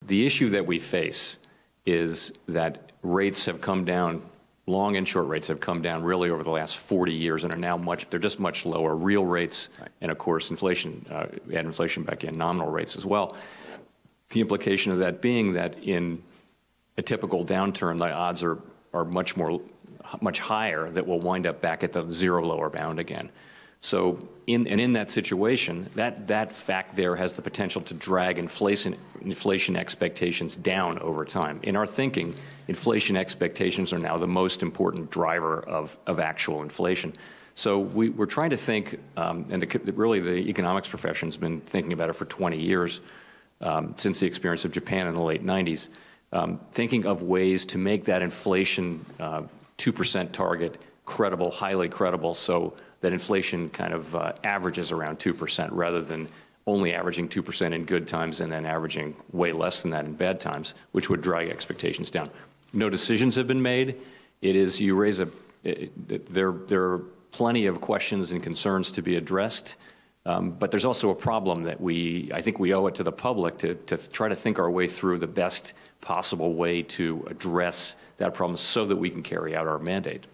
The issue that we face is that rates have come down, long and short rates have come down really over the last 40 years and are now they're just much lower. Real rates, right. And of course inflation, we had inflation back in, nominal rates as well. The implication of that being that in a typical downturn, the odds are much higher that we'll wind up back at the zero lower bound again. So in that situation, that fact there has the potential to drag inflation expectations down over time. In our thinking, inflation expectations are now the most important driver of actual inflation. So we're trying to think, and really the economics profession's been thinking about it for 20 years, since the experience of Japan in the late 90s, thinking of ways to make that inflation 2% target credible, highly credible, so that inflation kind of averages around 2% rather than only averaging 2% in good times and then averaging way less than that in bad times, which would drag expectations down. No decisions have been made. It is, you raise there are plenty of questions and concerns to be addressed, but there's also a problem that I think we owe it to the public to try to think our way through the best possible way to address that problem so that we can carry out our mandate.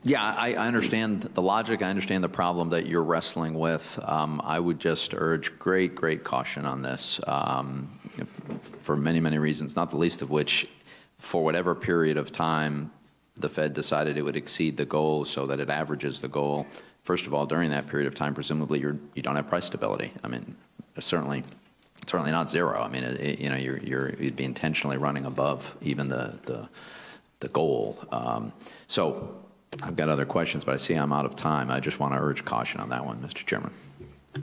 Yeah, I understand the logic. I understand the problem that you're wrestling with. I would just urge great caution on this for many reasons, not the least of which, for whatever period of time the Fed decided it would exceed the goal so that it averages the goal. First of all, during that period of time, presumably you don't have price stability. I mean, certainly not zero. I mean, you'd be intentionally running above even the goal. So I've got other questions, but I see I'm out of time. I just want to urge caution on that one, Mr. Chairman.